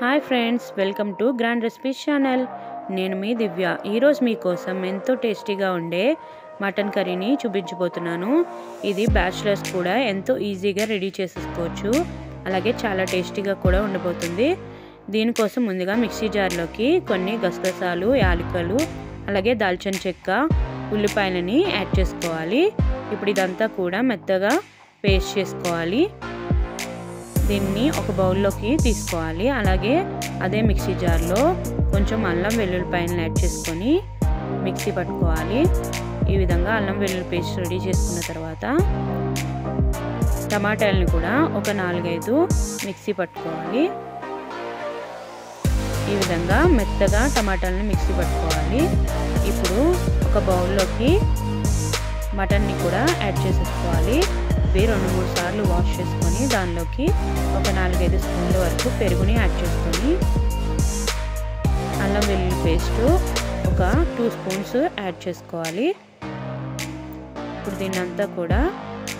Hi friends, welcome to grand recipes channel. నేను మీ దివ్య. ఈరోజు మీకోసం ఎంతో టేస్టీగా ఉండే మటన్ కర్రీని చూపించబోతున్నాను. ఇది బ్యాచిలర్స్ కూడా ఎంతో ఈజీగా రెడీ చేసేసుకోవచ్చు, అలాగే చాలా టేస్టీగా కూడా ఉండబోతుంది. దీనికోసం ముందుగా మిక్సీ జార్లోకి కొన్ని గసగసాలు, యాలకులు, అలాగే దాల్చిన చెక్క, ఉల్లిపాయలని యాడ్ చేసుకోవాలి. ఇప్పుడు ఇదంతా కూడా మెత్తగా పేస్ట్ చేసుకోవాలి. దీన్ని ఒక బౌల్లోకి తీసుకోవాలి. అలాగే అదే మిక్సీ జార్లో కొంచెం అల్లం వెల్లుల్లిపాయలను యాడ్ చేసుకొని మిక్సీ పట్టుకోవాలి. ఈ విధంగా అల్లం వెల్లుల్లి పేస్ట్ రెడీ చేసుకున్న తర్వాత టమాటాలను కూడా ఒక 4-5 మిక్సీ పట్టుకోవాలి. ఈ విధంగా మెత్తగా టమాటాలను మిక్సీ పట్టుకోవాలి. ఇప్పుడు ఒక బౌల్లోకి మటన్ని కూడా యాడ్ చేసేసుకోవాలి. ఇవి 2-3 సార్లు వాష్ చేసుకొని దానిలోకి ఒక 4-5 స్పూన్ల వరకు పెరుగుని యాడ్ చేసుకొని అల్లం వెల్లుల్లి పేస్ట్ ఒక 2 స్పూన్స్ యాడ్ చేసుకోవాలి. ఇప్పుడు దీన్నంతా కూడా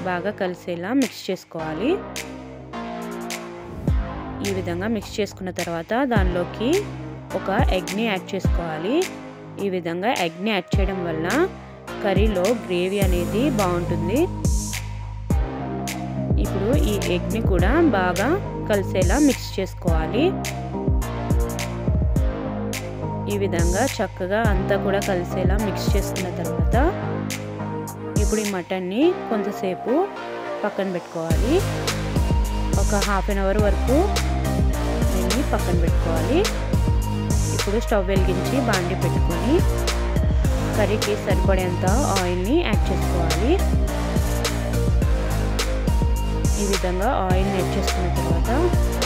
బాగా కలిసేలా మిక్స్ చేసుకోవాలి. ఈ విధంగా మిక్స్ చేసుకున్న తర్వాత దానిలోకి ఒక ఎగ్ని యాడ్ చేసుకోవాలి. ఈ విధంగా ఎగ్ని యాడ్ చేయడం వల్ల కర్రీలో గ్రేవీ అనేది బాగుంటుంది. ఇప్పుడు ఈ ఎగ్ని కూడా బాగా కలిసేలా మిక్స్ చేసుకోవాలి. ఈ విధంగా చక్కగా అంతా కూడా కలిసేలా మిక్స్ చేసుకున్న తర్వాత ఇప్పుడు ఈ మటన్ని కొంతసేపు పక్కన పెట్టుకోవాలి. ఒక ½ అన్ అవర్ వరకు దీన్ని పక్కన పెట్టుకోవాలి. ఇప్పుడు స్టవ్ వెలిగించి బాండి పెట్టుకొని కర్రీకి సరిపడేంత ఆయిల్ని యాడ్ చేసుకోవాలి. ఈ విధంగా ఆయిల్ని యాడ్ చేసుకున్న తర్వాత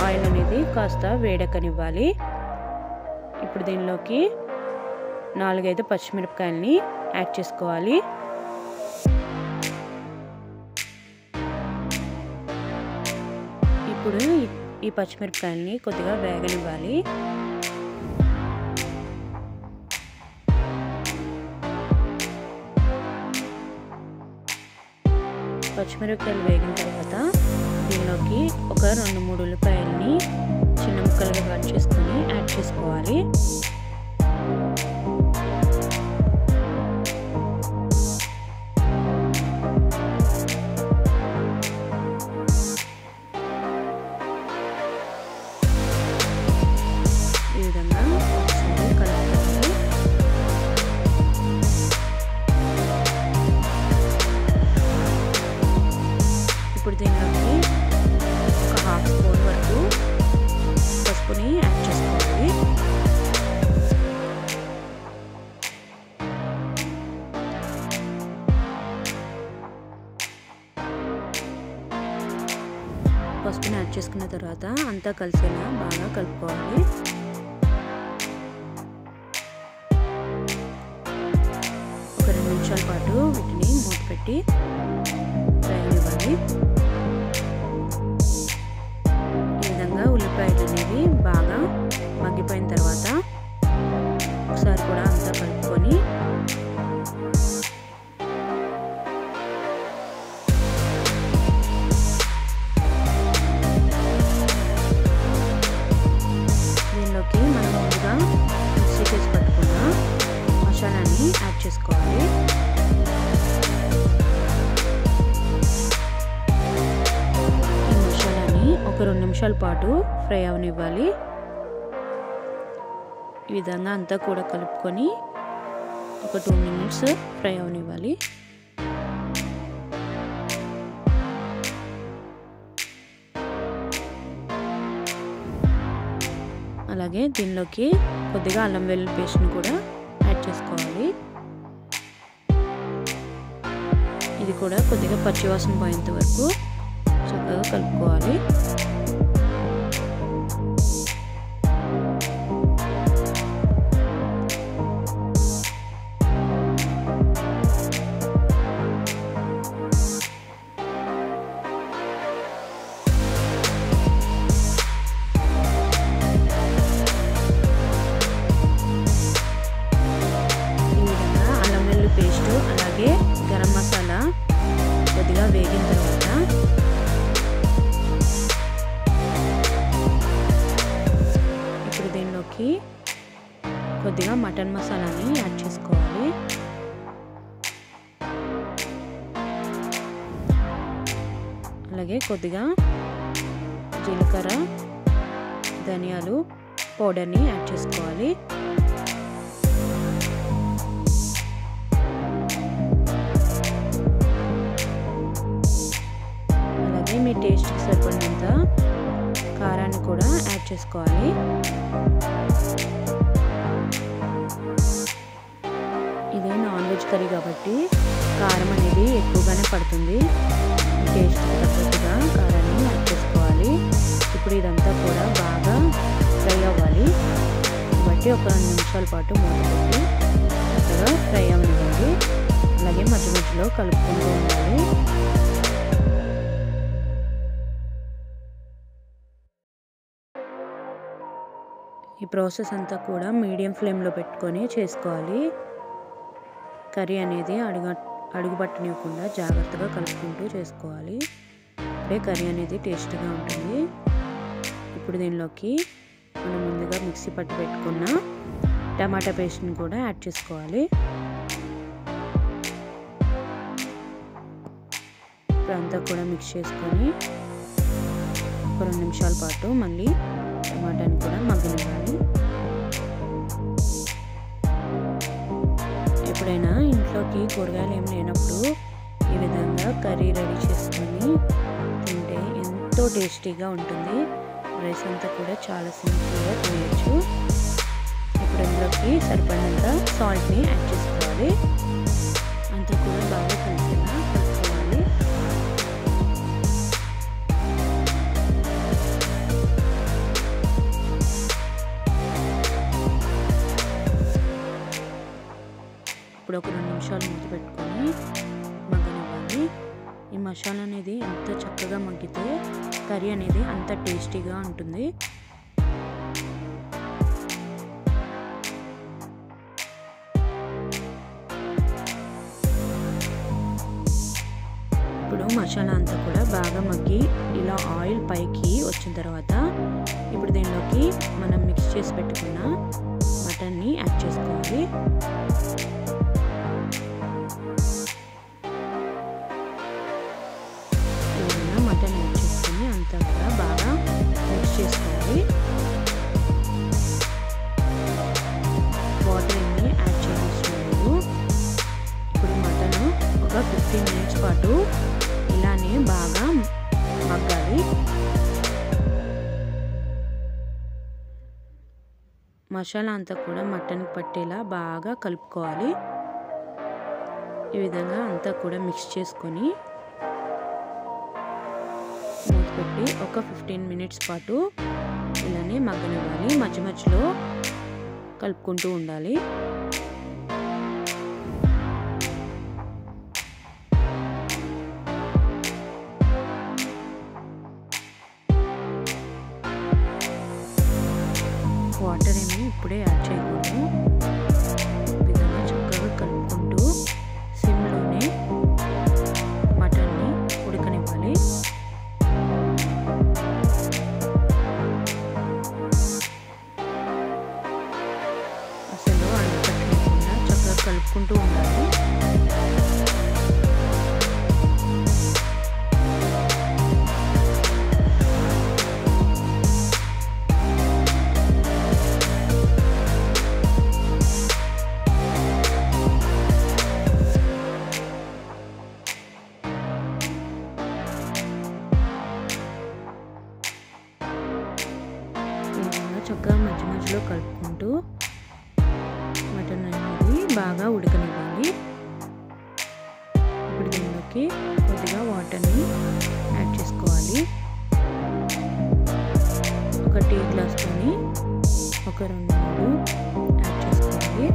ఆయిల్ అనేది కాస్త వేడెక్కనివ్వాలి. ఇప్పుడు దీనిలోకి 4-5 పచ్చిమిరపకాయలని యాడ్ చేసుకోవాలి. ఇప్పుడు ఈ పచ్చిమిరపకాయలని కొద్దిగా వేగనివ్వాలి. పచ్చిమిరపకాయలు వేగిన తర్వాత దీనిలోకి ఒక 2-3 ఉల్లిపాయలని చిన్న ముక్కలుగా కట్ చేసుకొని యాడ్ చేసుకోవాలి. ఈ విధంగా ఒకసారి కలుపుకోవాలి. ఇప్పుడు దీనిలోకి ఒక ½ స్పూన్ వరకు పసుపుని యాడ్ చేసుకోవాలి. పసుపుని యాడ్ చేసుకున్న తర్వాత అంతా కలిసేలా బాగా కలుపుకోవాలి. ఒక 2 నిమిషాల పాటు వీటిని మూత పెట్టి వేగనివ్వాలి. ఈ విధంగా ఉల్లిపాయలు అనేవి బాగా మగ్గిపోయిన తర్వాత ఒకసారి కూడా అంతా కలుపుకొని దీనిలోకి మనం ముందుగా మిక్సీ చేసి పట్టుకున్న మసాలాని యాడ్ చేసుకోవాలి. ఒక 2 నిమిషాల పాటు ఫ్రై అవనివ్వాలి. ఈ విధంగా అంతా కూడా కలుపుకొని ఒక 2 మినిట్స్ ఫ్రై అవనివ్వాలి. అలాగే దీనిలోకి కొద్దిగా అల్లం వెల్లుల్లి పేస్ట్ని కూడా యాడ్ చేసుకోవాలి. ఇది కూడా కొద్దిగా పచ్చివాసన పోయేంత వరకు చక్కగా కలుపుకోవాలి. ఈ విధంగా అల్లం వెల్లుల్లి పేస్ట్ అలాగే గరం మసాలా కొద్దిగా వేగిన తర్వాత దీనిలోకి కొద్దిగా మటన్ మసాలాని యాడ్ చేసుకోవాలి. అలాగే కొద్దిగా జీలకర్ర ధనియాలు పౌడర్ని యాడ్ చేసుకోవాలి. అలాగే మీ టేస్ట్కి సరిపడినంత కారాన్ని కూడా యాడ్ చేసుకోవాలి. ఇది నాన్ వెజ్ కర్రీ కాబట్టి కారం అనేది ఎక్కువగానే పడుతుంది. టేస్ట్కి తగ్గట్టుగా కారాన్ని యాడ్ చేసుకోవాలి. ఇప్పుడు ఇదంతా కూడా బాగా ఫ్రై అవ్వాలి. బట్టి ఒక 2 నిమిషాల పాటు మూత పెట్టి చక్కగా ఫ్రై అవ్వనివ్వండి. అలాగే మధ్య మధ్యలో కలుపుకుంటూ ఉండాలి. ఈ ప్రాసెస్ అంతా కూడా మీడియం ఫ్లేమ్లో పెట్టుకొని చేసుకోవాలి. కర్రీ అనేది అడుగుపట్టనివ్వకుండా జాగ్రత్తగా కలుపుకుంటూ చేసుకోవాలి. ఇప్పుడే కర్రీ అనేది టేస్టీగా ఉంటుంది. ఇప్పుడు దీనిలోకి మనం ముందుగా మిక్సీ పట్టి పెట్టుకున్న టమాటా పేస్ట్ని కూడా యాడ్ చేసుకోవాలి. ఇప్పుడు అంతా కూడా మిక్స్ చేసుకొని ఒక 2 నిమిషాల పాటు మళ్ళీ టమాటాని కూడా మగ్గనివ్వాలి. ఎప్పుడైనా ఇంట్లోకి కూరగాయలు ఏం లేనప్పుడు ఈ విధంగా కర్రీ రెడీ చేసుకొని తింటే ఎంతో టేస్టీగా ఉంటుంది. రైస్ అంతా కూడా చాలా సింపుల్గా తినేయచ్చు. ఇప్పుడు ఇందులోకి సరిపడినంత సాల్ట్ని యాడ్ చేసుకోవాలి. అంతా కూడా బాగా కలిసేలా కలుపుకోవాలి. ఇప్పుడు ఒక 2 నిమిషాలు మూత పెట్టుకొని మగ్గనివ్వాలి. ఈ మసాలా అనేది ఎంత చక్కగా మగ్గితే కర్రీ అనేది అంత టేస్టీగా ఉంటుంది. ఇప్పుడు మసాలా అంతా కూడా బాగా మగ్గి ఇలా ఆయిల్ పైకి వచ్చిన తర్వాత ఇప్పుడు దీనిలోకి మనం మిక్స్ చేసి పెట్టుకున్న మటన్ని యాడ్ చేసుకోవాలి. మటన్ యాడ్ చేసుకొని అంతా కూడా బాగా మిక్స్ చేసుకోవాలి. వాటర్ ఏమి యాడ్ చేయవలసిన లేదు. ఇప్పుడు మటన్ ఒక 15 మినిట్స్ పాటు ఇలానే బాగా మగ్గాలి. మసాలా అంతా కూడా మటన్కి పట్టేలా బాగా కలుపుకోవాలి. ఈ విధంగా అంతా కూడా మిక్స్ చేసుకొని మూత పెట్టి ఒక 15 మినిట్స్ పాటు ఇలానే మగ్గనివ్వాలి. మధ్య మధ్యలో కలుపుకుంటూ ఉండాలి. వాటర్ ఏమి ఇప్పుడే యాడ్ చేయకూడదు. ఈ విధంగా చక్కగా కలుపుకుంటూ సిమ్లోనే మటన్ని ఉడకనివ్వాలి. అసలు అడుగు పెట్టకుండా చక్కగా కలుపుకుంటూ ఉండాలి. చక్కగా మధ్య మధ్యలో కలుపుకుంటూ మటన్ అనేది బాగా ఉడకనివ్వాలి. ఇప్పుడు దీనిలోకి కొద్దిగా వాటర్ని యాడ్ చేసుకోవాలి. ఒక టీ గ్లాస్తోని ఒక 2-3 యాడ్ చేసుకోవాలి.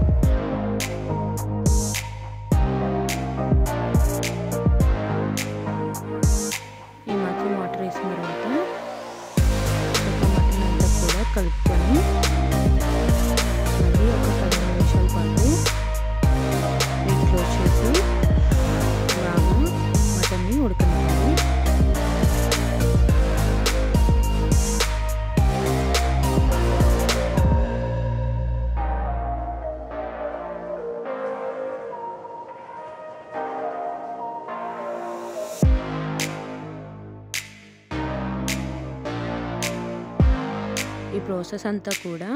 ఈ మాత్రం వాటర్ వేసిన తర్వాత మటన్ అంతా కూడా కలుపుకొని మళ్ళీ ఒక 10 నిమిషాల పాటు లిడ్ క్లోజ్ చేసి బాగా మటన్ని ఉడకనివ్వాలి. ఈ ప్రాసెస్ అంతా కూడా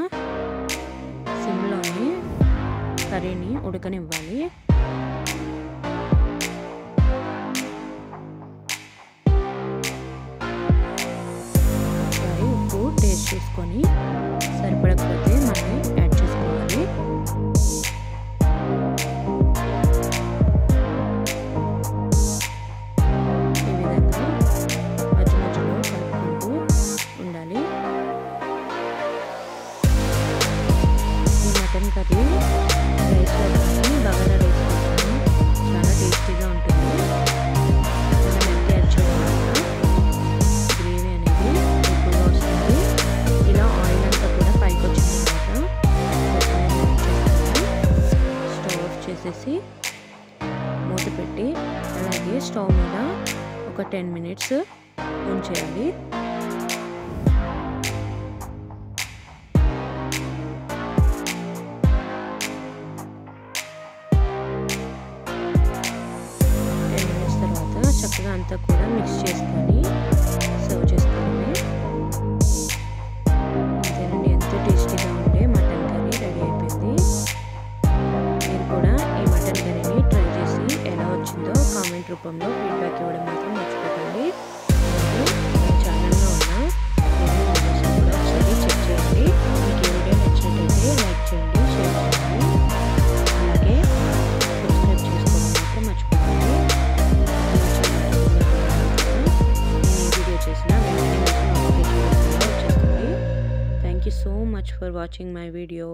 సిమ్లోనే కర్రీని ఉడకనివ్వాలి. ఒకసారి ఉప్పు టేస్ట్ చేసుకొని సరిపడకపోతే మళ్ళీ యాడ్ చేసుకోవాలి. ఈ విధంగా మధ్య మధ్యలో కలుపుకుంటూ ఉండాలి. ఈ మటన్ కర్రీ రైస్లో కానీ బగారా రైస్ కానీ చాలా టేస్టీగా ఉంటుంది. మనం ఎంత యాడ్ చేయడం వల్ల గ్రేవీ అనేది ఎక్కువగా వస్తుంది. ఇలా ఆయిల్ అంతా కూడా పైకి వచ్చిన తర్వాత స్టవ్ ఆఫ్ చేసేసి మూత పెట్టి అలాగే స్టవ్ మీద ఒక 10 minutes ఉంచేయాలి. చక్కగా అంతా కూడా మిక్స్ చేసుకొని సర్వ్ చేసుకోవాలి. అంతేనండి, ఎంతో టేస్టీగా ఉండే మటన్ కర్రీ రెడీ అయిపోయింది. మీరు కూడా ఈ మటన్ కర్రీని ట్రై చేసి ఎలా వచ్చిందో కామెంట్ రూపంలో ఫీడ్బ్యాక్ ఇవ్వడం మాత్రం మర్చిపోకండి. మన ఛానల్లో ఉన్న వీడియోస్ కూడా ఒకసారి చెక్ చేయండి. మీకు ఈ వీడియో నచ్చినట్లయితే లైక్ చేయండి, షేర్ చేయండి, అలాగే సబ్స్క్రైబ్ చేసుకోవడం మాత్రం మర్చిపోకండి. Thank you so much for watching my video.